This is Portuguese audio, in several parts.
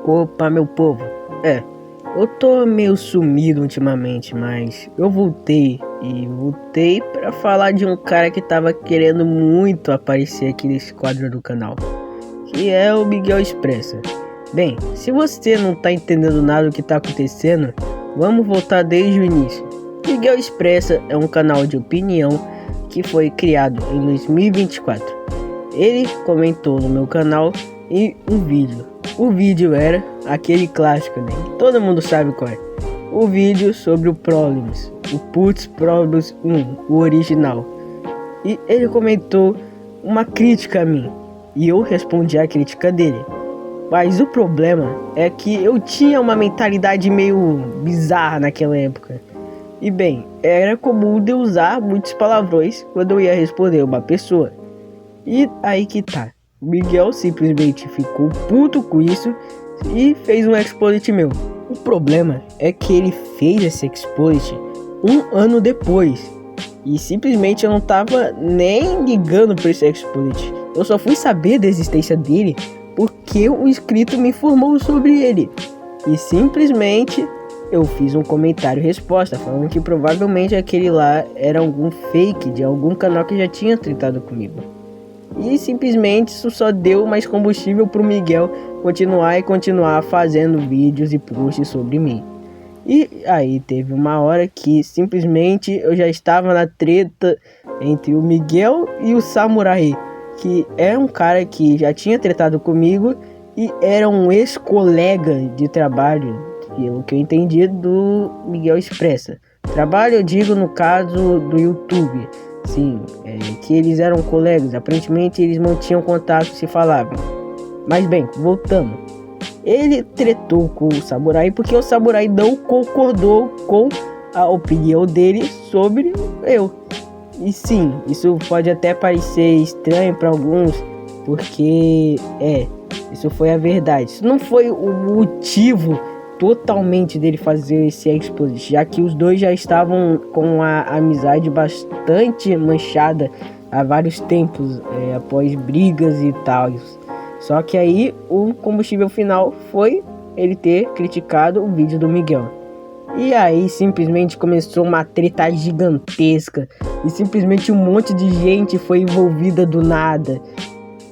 Opa, meu povo, eu tô meio sumido ultimamente, mas eu voltei pra falar de um cara que tava querendo muito aparecer aqui nesse quadro do canal, que é o Miguel Expressa. Bem, se você não tá entendendo nada do que tá acontecendo, vamos voltar desde o início. Miguel Expressa é um canal de opinião que foi criado em 2024. Ele comentou no meu canal em um vídeo. O vídeo era aquele clássico, né? Todo mundo sabe qual é. O vídeo sobre o Problems, o Putz Problems 1, o original. E ele comentou uma crítica a mim, e eu respondi a crítica dele. Mas o problema é que eu tinha uma mentalidade meio bizarra naquela época. E bem, era comum de usar muitos palavrões quando eu ia responder uma pessoa. E aí que tá. O Miguel simplesmente ficou puto com isso e fez um exploit meu. O problema é que ele fez esse exploit um ano depois. E simplesmente eu não tava nem ligando pra esse exploit. Eu só fui saber da existência dele porque um inscrito me informou sobre ele. E simplesmente eu fiz um comentário resposta falando que provavelmente aquele lá era algum fake de algum canal que já tinha tretado comigo. E simplesmente isso só deu mais combustível pro Miguel continuar fazendo vídeos e posts sobre mim. E aí teve uma hora que simplesmente eu já estava na treta entre o Miguel e o Samurai, que é um cara que já tinha tretado comigo e era um ex-colega de trabalho, pelo que eu entendi, do Miguel Expressa. Trabalho eu digo no caso do YouTube. Sim, que eles eram colegas, aparentemente eles mantinham contato, se falavam. Mas bem, voltando. Ele tretou com o Samurai porque o Samurai não concordou com a opinião dele sobre eu. E sim, isso pode até parecer estranho para alguns, porque isso foi a verdade. Isso não foi o motivo totalmente dele fazer esse exploit, já que os dois já estavam com a amizade bastante manchada há vários tempos, após brigas e tal. Só que aí o combustível final foi ele ter criticado o vídeo do Miguel. E aí simplesmente começou uma treta gigantesca e simplesmente um monte de gente foi envolvida do nada.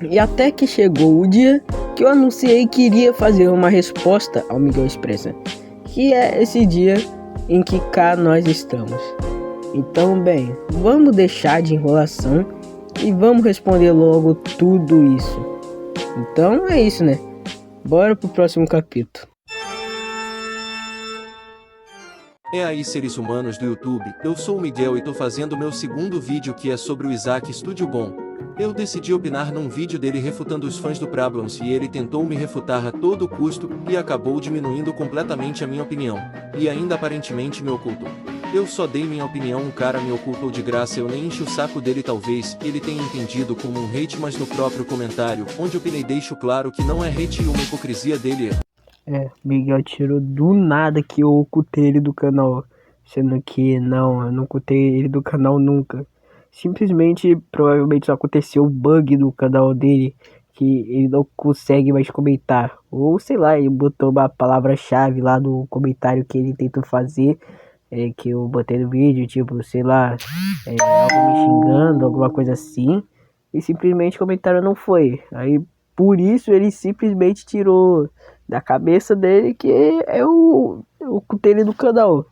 E até que chegou o dia que eu anunciei que iria fazer uma resposta ao Miguel Expressa, que é esse dia em que cá nós estamos. Então, bem, vamos deixar de enrolação e vamos responder logo tudo isso. Então é isso, né? Bora pro próximo capítulo. É aí, seres humanos do YouTube, eu sou o Miguel e tô fazendo meu segundo vídeo, que é sobre o Isaac Studio Bom. Eu decidi opinar num vídeo dele refutando os fãs do Problems e ele tentou me refutar a todo custo e acabou diminuindo completamente a minha opinião, e ainda aparentemente me ocultou. Eu só dei minha opinião, o cara me ocultou de graça, eu nem enchi o saco dele. Talvez ele tenha entendido como um hate, mas no próprio comentário, onde opinei, deixo claro que não é hate e uma hipocrisia dele. Miguel tirou do nada que eu ocultei ele do canal, sendo que não, eu não ocultei ele do canal nunca. Simplesmente, provavelmente só aconteceu o bug do canal dele, que ele não consegue mais comentar. Ou sei lá, ele botou uma palavra-chave lá no comentário que ele tentou fazer, que eu botei no vídeo, tipo, sei lá, algo me xingando, alguma coisa assim. E simplesmente o comentário não foi. Aí por isso ele simplesmente tirou da cabeça dele que eu ocultei ele do canal.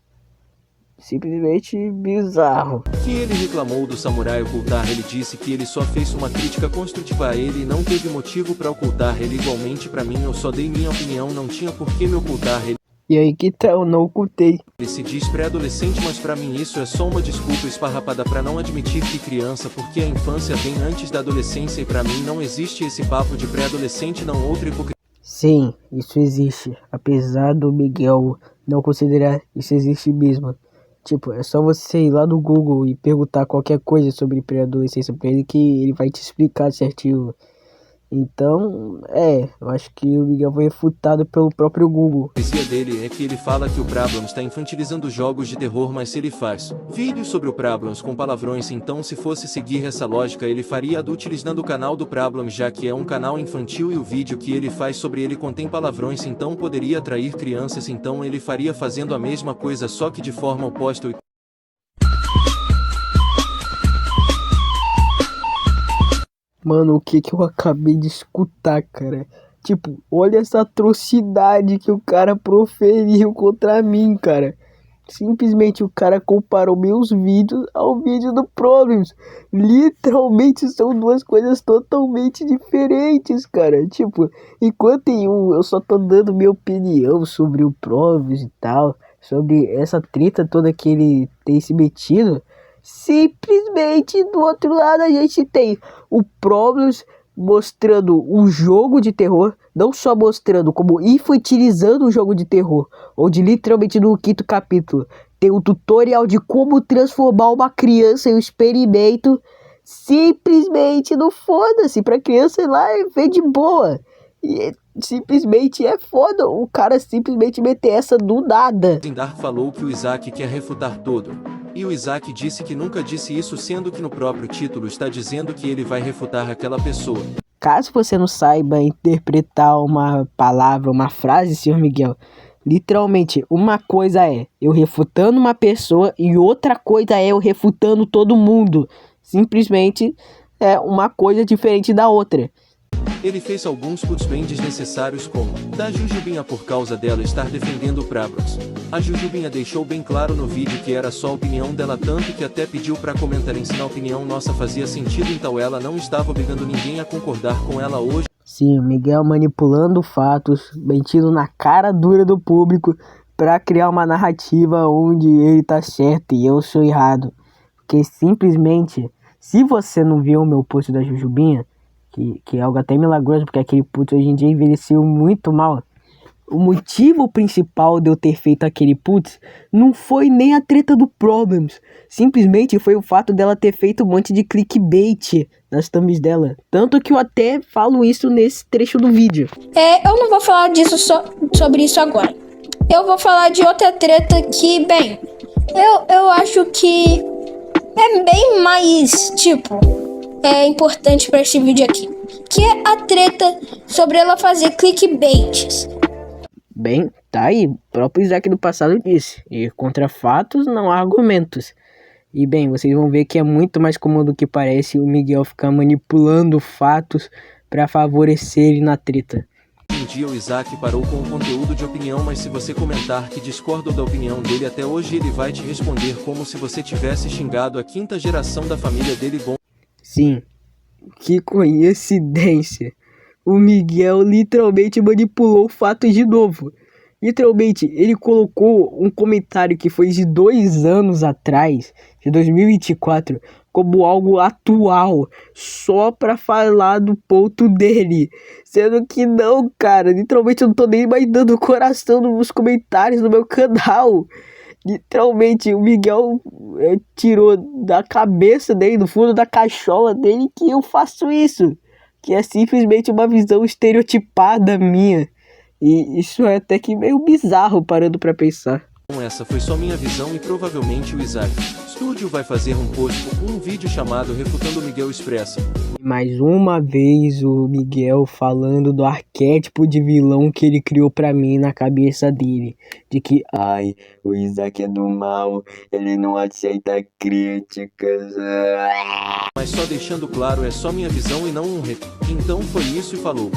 Simplesmente bizarro. Que ele reclamou do Samurai ocultar, ele disse que ele só fez uma crítica construtiva a ele e não teve motivo pra ocultar ele. Igualmente pra mim, eu só dei minha opinião, não tinha por que me ocultar ele. E aí que tá, eu não ocultei. Ele se diz pré-adolescente, mas pra mim isso é só uma desculpa esfarrapada pra não admitir que criança, porque a infância vem antes da adolescência e pra mim não existe esse papo de pré-adolescente, não outra hipocrisia. Sim, isso existe. Apesar do Miguel não considerar, isso existe mesmo. Tipo, é só você ir lá no Google e perguntar qualquer coisa sobre pré-adolescência pra ele que ele vai te explicar certinho. Então, eu acho que o Miguel foi refutado pelo próprio Google. A heresia dele é que ele fala que o Prablons está infantilizando jogos de terror, mas se ele faz vídeos sobre o Prablons com palavrões, então se fosse seguir essa lógica ele faria utilizando o canal do Prablons, já que é um canal infantil e o vídeo que ele faz sobre ele contém palavrões, então poderia atrair crianças, então ele faria fazendo a mesma coisa só que de forma oposta. Mano, o que eu acabei de escutar, cara? Tipo, olha essa atrocidade que o cara proferiu contra mim, cara. Simplesmente o cara comparou meus vídeos ao vídeo do Problems. Literalmente são duas coisas totalmente diferentes, cara. Tipo, enquanto em um eu só tô dando minha opinião sobre o Problems e tal, sobre essa treta toda que ele tem se metido, simplesmente do outro lado a gente tem o Problems mostrando um jogo de terror, não só mostrando, como infantilizando o jogo de terror, onde literalmente no quinto capítulo tem um tutorial de como transformar uma criança em um experimento, simplesmente no foda-se, pra criança ir lá e ver de boa. E simplesmente é foda o cara simplesmente meter essa do nada. Zindar falou que o Isaac quer refutar tudo. E o Isaac disse que nunca disse isso, sendo que no próprio título está dizendo que ele vai refutar aquela pessoa. Caso você não saiba interpretar uma palavra, uma frase, senhor Miguel, literalmente, uma coisa é eu refutando uma pessoa e outra coisa é eu refutando todo mundo. Simplesmente é uma coisa diferente da outra. Ele fez alguns puts bem desnecessários, como da Jujubinha por causa dela estar defendendo o Prablons. A Jujubinha deixou bem claro no vídeo que era só a opinião dela, tanto que até pediu pra comentarem se na opinião nossa fazia sentido, então ela não estava obrigando ninguém a concordar com ela hoje. Sim, o Miguel manipulando fatos, mentindo na cara dura do público pra criar uma narrativa onde ele tá certo e eu sou errado. Porque simplesmente, se você não viu o meu post da Jujubinha, que é algo até milagroso, porque aquele putz hoje em dia envelheceu muito mal. O motivo principal de eu ter feito aquele putz não foi nem a treta do Problems. Simplesmente foi o fato dela ter feito um monte de clickbait nas thumbs dela. Tanto que eu até falo isso nesse trecho do vídeo. Eu não vou falar disso sobre isso agora. Eu vou falar de outra treta que, bem, eu acho que é bem mais, importante pra esse vídeo aqui. Que é a treta sobre ela fazer clickbaits. Bem, tá aí, o próprio Isaac do passado disse, e contra fatos não há argumentos. E bem, vocês vão ver que é muito mais comum do que parece o Miguel ficar manipulando fatos para favorecer ele na treta. Um dia o Isaac parou com o conteúdo de opinião, mas se você comentar que discorda da opinião dele até hoje, ele vai te responder como se você tivesse xingado a quinta geração da família dele. Bom, sim, que coincidência. O Miguel literalmente manipulou fatos de novo. Literalmente, ele colocou um comentário que foi de 2 anos atrás, de 2024, como algo atual, só pra falar do ponto dele. Sendo que não, cara, literalmente eu não tô nem mais dando coração nos comentários do meu canal. Literalmente, o Miguel tirou da cabeça dele, do fundo da cachola dele, que eu faço isso. Que é simplesmente uma visão estereotipada minha. E isso é até que meio bizarro parando pra pensar. essa foi só minha visão e provavelmente o Isaac Studio vai fazer um vídeo chamado Refutando o Miguel Expressa. Mais uma vez o Miguel falando do arquétipo de vilão que ele criou pra mim na cabeça dele. De que, o Isaac é do mal, ele não aceita críticas. Mas só deixando claro, é só minha visão e não um rep. Então foi isso e falou.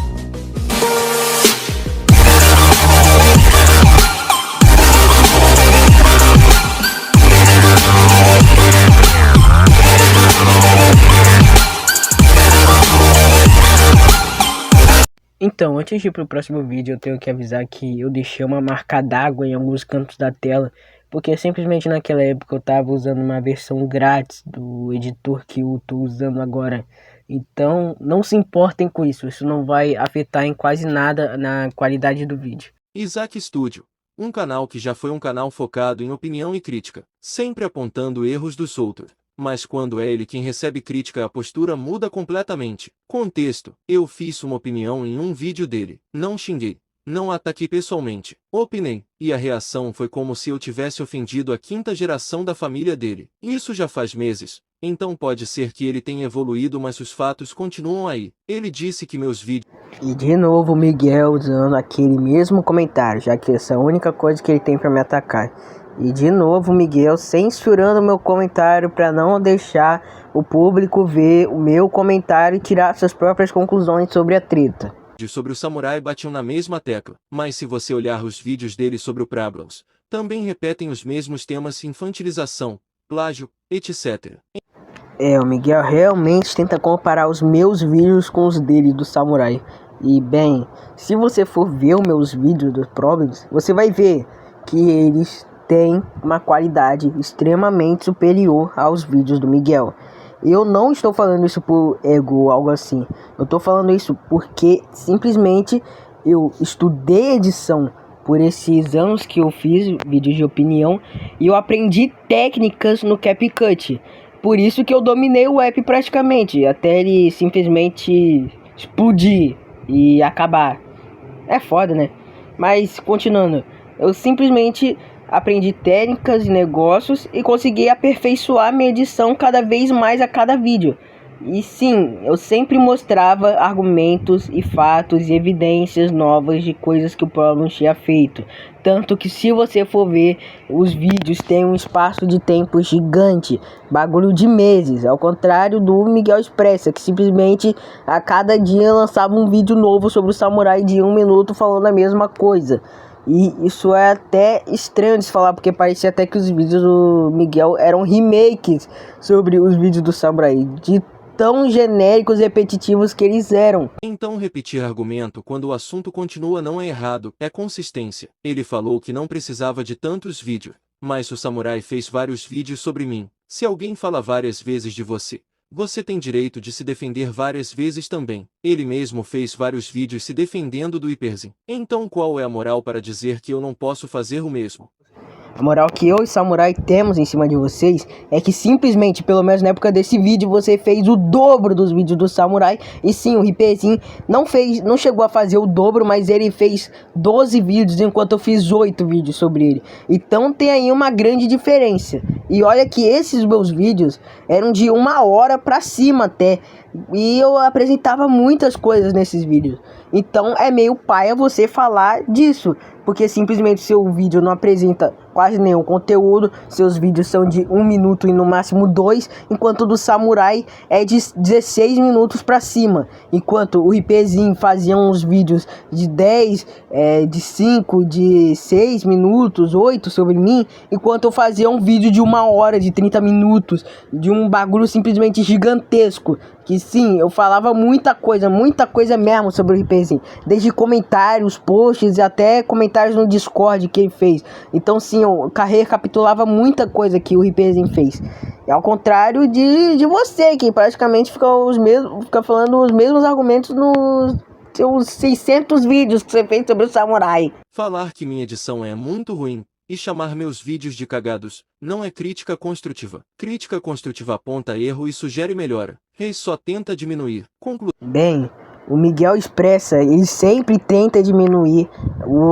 Então, antes de ir pro próximo vídeo, eu tenho que avisar que eu deixei uma marca d'água em alguns cantos da tela, porque simplesmente naquela época eu tava usando uma versão grátis do editor que eu tô usando agora. Então, não se importem com isso, isso não vai afetar em quase nada na qualidade do vídeo. Isaac Studio, um canal que já foi um canal focado em opinião e crítica, sempre apontando erros dos outros. mas quando é ele quem recebe crítica a postura muda completamente. Contexto: eu fiz uma opinião em um vídeo dele, não xinguei, não ataquei pessoalmente, opinei, e a reação foi como se eu tivesse ofendido a quinta geração da família dele. Isso já faz meses, então pode ser que ele tenha evoluído, mas os fatos continuam aí. Ele disse que meus vídeos... E de novo o Miguel usando aquele mesmo comentário, já que essa é a única coisa que ele tem pra me atacar. E de novo o Miguel censurando meu comentário para não deixar o público ver o meu comentário e tirar suas próprias conclusões sobre a treta. Sobre o samurai batiam na mesma tecla, mas se você olhar os vídeos dele sobre o Problems, também repetem os mesmos temas: infantilização, plágio, etc. O Miguel realmente tenta comparar os meus vídeos com os dele do samurai. E bem, se você for ver os meus vídeos dos Problems, você vai ver que eles têm uma qualidade extremamente superior aos vídeos do Miguel. Eu não estou falando isso por ego ou algo assim. Eu estou falando isso porque simplesmente eu estudei edição por esses anos que eu fiz vídeos de opinião e eu aprendi técnicas no CapCut. Por isso que eu dominei o app praticamente, até ele simplesmente explodir e acabar. É foda, né? Mas continuando, eu simplesmente aprendi técnicas e negócios e consegui aperfeiçoar minha edição cada vez mais a cada vídeo. E sim, eu sempre mostrava argumentos e fatos e evidências novas de coisas que o Problem tinha feito. Tanto que se você for ver, os vídeos têm um espaço de tempo gigante, bagulho de meses, ao contrário do Miguel Expressa, que simplesmente a cada dia lançava um vídeo novo sobre o samurai de 1 minuto falando a mesma coisa. E isso é até estranho de se falar, porque parecia até que os vídeos do Miguel eram remakes sobre os vídeos do samurai, de tão genéricos e repetitivos que eles eram. Então repetir argumento quando o assunto continua não é errado, é consistência. Ele falou que não precisava de tantos vídeos, mas o samurai fez vários vídeos sobre mim. Se alguém fala várias vezes de você, você tem direito de se defender várias vezes também. Ele mesmo fez vários vídeos se defendendo do Hyperzin. Então qual é a moral para dizer que eu não posso fazer o mesmo? A moral que eu e Samurai temos em cima de vocês é que simplesmente, pelo menos na época desse vídeo, você fez o dobro dos vídeos do Samurai. E sim, o Hyperzin não chegou a fazer o dobro, mas ele fez 12 vídeos, enquanto eu fiz 8 vídeos sobre ele. Então tem aí uma grande diferença. E olha que esses meus vídeos eram de 1 hora pra cima até. E eu apresentava muitas coisas nesses vídeos. Então é meio paia você falar disso, porque simplesmente seu vídeo não apresenta quase nenhum conteúdo. Seus vídeos são de 1 minuto e no máximo 2, enquanto o do Samurai é de 16 minutos pra cima. Enquanto o Hyperzin fazia uns vídeos de 10, de 5, de 6 minutos, 8 sobre mim, enquanto eu fazia um vídeo de 1 hora, de 30 minutos, de um bagulho simplesmente gigantesco. Que sim, eu falava muita coisa mesmo sobre o Hyperzin, desde comentários, posts e até comentários no Discord que ele fez. Então sim, eu recapitulava muita coisa que o Hyperzin fez. E ao contrário de você, que praticamente fica falando os mesmos argumentos nos seus 600 vídeos que você fez sobre o Samurai. Falar que minha edição é muito ruim e chamar meus vídeos de cagados não é crítica construtiva. Crítica construtiva aponta erro e sugere melhora. Reis só tenta diminuir. Bem, o Miguel Expressa, ele sempre tenta diminuir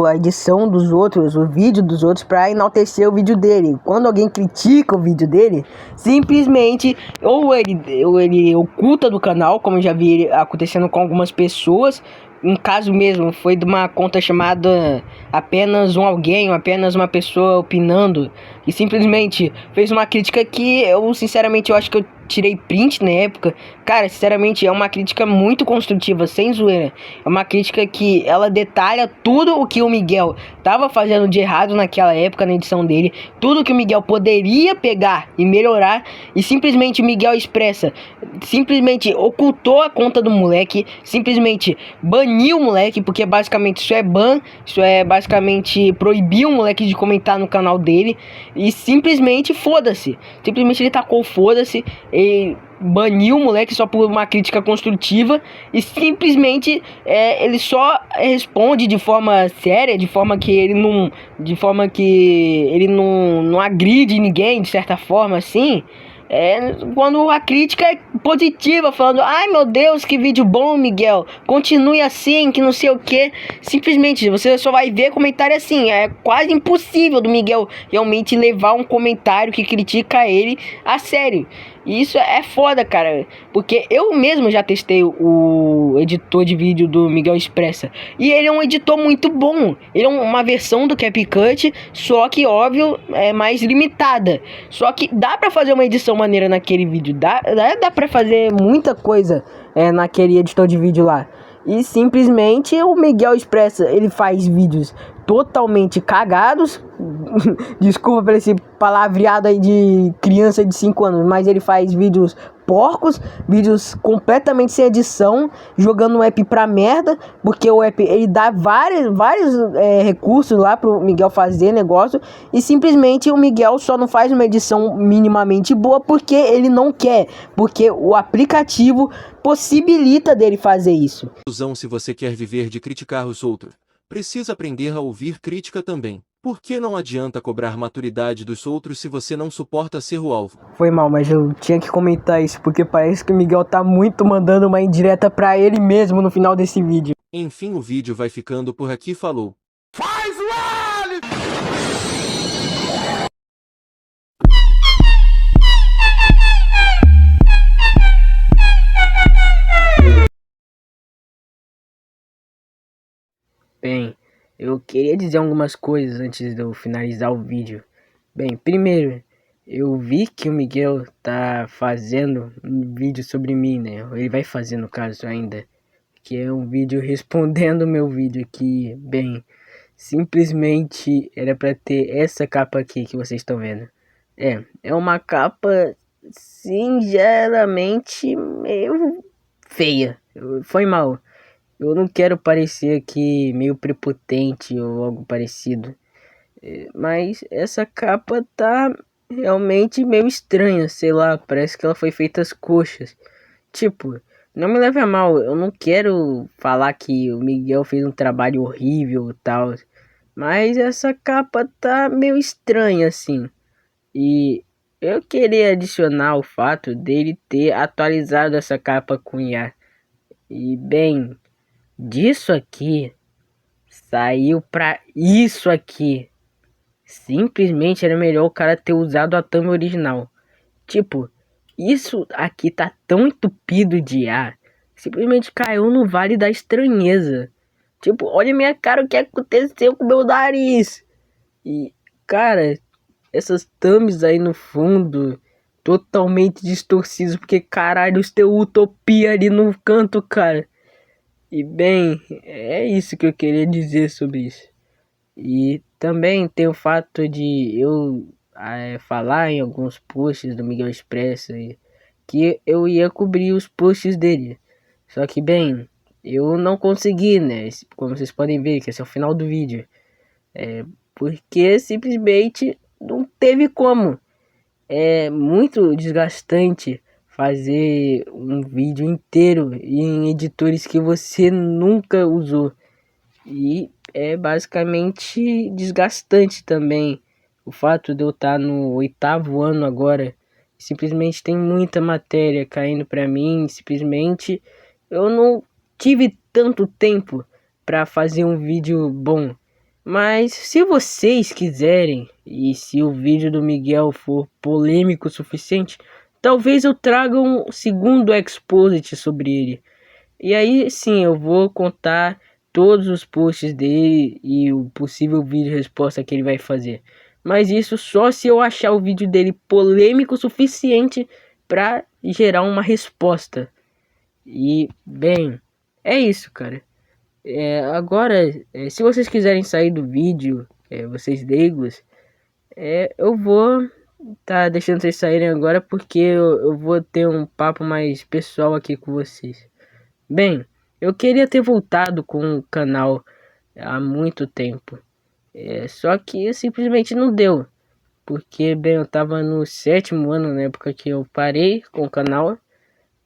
a edição dos outros, o vídeo dos outros, para enaltecer o vídeo dele. Quando alguém critica o vídeo dele, simplesmente ou ele oculta do canal, como eu já vi acontecendo com algumas pessoas. Um caso mesmo foi de uma conta chamada Apenas um Alguém, ou apenas uma pessoa opinando, e simplesmente fez uma crítica que eu sinceramente eu acho que eu tirei print na época. Cara, sinceramente é uma crítica muito construtiva, sem zoeira. É uma crítica que ela detalha tudo o que o Miguel tava fazendo de errado naquela época na edição dele, tudo que o Miguel poderia pegar e melhorar, e simplesmente o Miguel Expressa simplesmente ocultou a conta do moleque, simplesmente baniu o moleque, porque basicamente isso é ban, isso é basicamente proibir o moleque de comentar no canal dele, e simplesmente foda-se, simplesmente ele tacou foda-se, ele baniu o moleque só por uma crítica construtiva, e simplesmente ele só responde de forma séria, de forma que ele não agride ninguém, de certa forma assim. Quando a crítica é positiva, falando, ai meu Deus, que vídeo bom, Miguel, continue assim, que não sei o que. Simplesmente, você só vai ver comentário assim. É quase impossível do Miguel realmente levar um comentário que critica ele a sério. E isso é foda, cara, porque eu mesmo já testei o editor de vídeo do Miguel Expressa, e ele é um editor muito bom. Ele é uma versão do CapCut, só que, óbvio, é mais limitada. Só que dá pra fazer uma edição maneira naquele vídeo, dá pra fazer muita coisa naquele editor de vídeo lá. E simplesmente o Miguel Expressa, ele faz vídeos totalmente cagados. Desculpa por esse palavreado aí de criança de 5 anos, mas ele faz vídeos porcos, vídeos completamente sem edição, jogando o app pra merda, porque o app ele dá vários recursos lá pro Miguel fazer negócio, e simplesmente o Miguel só não faz uma edição minimamente boa porque ele não quer, porque o aplicativo possibilita dele fazer isso. Se você quer viver de criticar os outros, precisa aprender a ouvir crítica também. Porque não adianta cobrar maturidade dos outros se você não suporta ser o alvo. Foi mal, mas eu tinha que comentar isso, porque parece que o Miguel tá muito mandando uma indireta pra ele mesmo no final desse vídeo. Enfim, o vídeo vai ficando por aqui, falou. Faz o Bem, eu queria dizer algumas coisas antes de eu finalizar o vídeo. Bem, primeiro, eu vi que o Miguel tá fazendo um vídeo sobre mim, né? Ele vai fazer, no caso, ainda. Que é um vídeo respondendo o meu vídeo aqui. Bem, simplesmente era pra ter essa capa aqui que vocês estão vendo. É uma capa sinceramente meio feia. Foi mal. Eu não quero parecer aqui meio prepotente ou algo parecido, mas essa capa tá realmente meio estranha, sei lá, parece que ela foi feita às coxas. Tipo, não me leve a mal, eu não quero falar que o Miguel fez um trabalho horrível e tal, mas essa capa tá meio estranha assim. E eu queria adicionar o fato dele ter atualizado essa capa com IA. E bem, disso aqui saiu pra isso aqui. Simplesmente era melhor o cara ter usado a thumb original. Tipo, isso aqui tá tão entupido de ar. Simplesmente caiu no vale da estranheza. Tipo, olha minha cara, o que aconteceu com o meu nariz. E, cara, essas thumbs aí no fundo, totalmente distorcidas. Porque, caralho, os teu utopia ali no canto, cara. E bem, é isso que eu queria dizer sobre isso. E também tem o fato de eu falar em alguns posts do Miguel Expresso que eu ia cobrir os posts dele. Só que bem, eu não consegui, né? Como vocês podem ver, que esse é o final do vídeo. Porque simplesmente não teve como. É muito desgastante fazer um vídeo inteiro em editores que você nunca usou. E é basicamente desgastante também o fato de eu estar no 8º ano agora. Simplesmente tem muita matéria caindo para mim. Simplesmente eu não tive tanto tempo para fazer um vídeo bom. Mas se vocês quiserem, e se o vídeo do Miguel for polêmico o suficiente, talvez eu traga um segundo exposit sobre ele. E aí sim eu vou contar todos os posts dele e o possível vídeo resposta que ele vai fazer. Mas isso só se eu achar o vídeo dele polêmico o suficiente para gerar uma resposta. E bem, é isso, cara. Agora, se vocês quiserem sair do vídeo, vocês leigos, eu vou tá deixando vocês saírem agora porque eu vou ter um papo mais pessoal aqui com vocês. Bem, eu queria ter voltado com o canal há muito tempo, só que simplesmente não deu, porque bem, eu tava no 7º ano na época que eu parei com o canal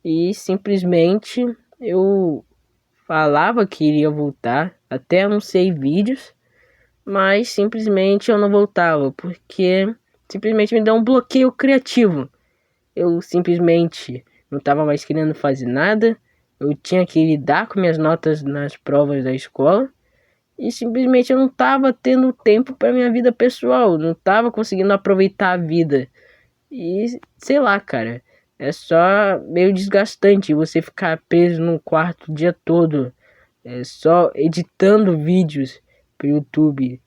e simplesmente eu falava que iria voltar, até anunciei vídeos, mas simplesmente eu não voltava, porque simplesmente me deu um bloqueio criativo. eu simplesmente não estava mais querendo fazer nada. Eu tinha que lidar com minhas notas nas provas da escola. E simplesmente eu não estava tendo tempo para minha vida pessoal. Não estava conseguindo aproveitar a vida. E sei lá, cara. É só meio desgastante você ficar preso num quarto o dia todo. Só editando vídeos pro YouTube.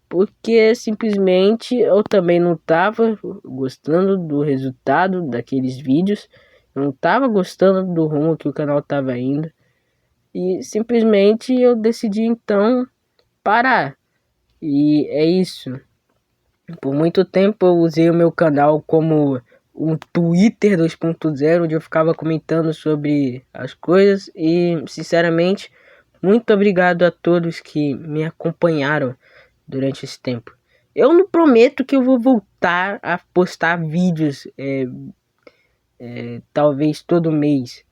Porque simplesmente eu também não estava gostando do resultado daqueles vídeos. Eu não estava gostando do rumo que o canal estava indo. E simplesmente eu decidi então parar. E é isso. Por muito tempo eu usei o meu canal como um Twitter 2.0, onde eu ficava comentando sobre as coisas. E sinceramente, muito obrigado a todos que me acompanharam durante esse tempo. Eu não prometo que eu vou voltar a postar vídeos talvez todo mês,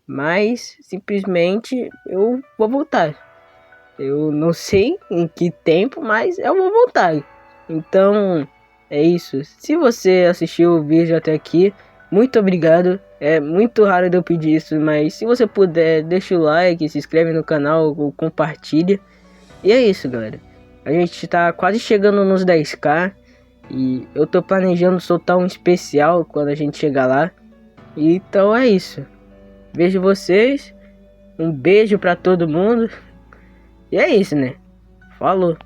mas simplesmente eu vou voltar. Eu não sei em que tempo, mas eu vou voltar. Então é isso. Se você assistiu o vídeo até aqui, muito obrigado. É muito raro de eu pedir isso, mas se você puder, deixa o like, se inscreve no canal ou compartilha. E é isso, galera. A gente tá quase chegando nos 10k e eu tô planejando soltar um especial quando a gente chegar lá. Então é isso. Vejo vocês. Um beijo pra todo mundo. E é isso, né? Falou.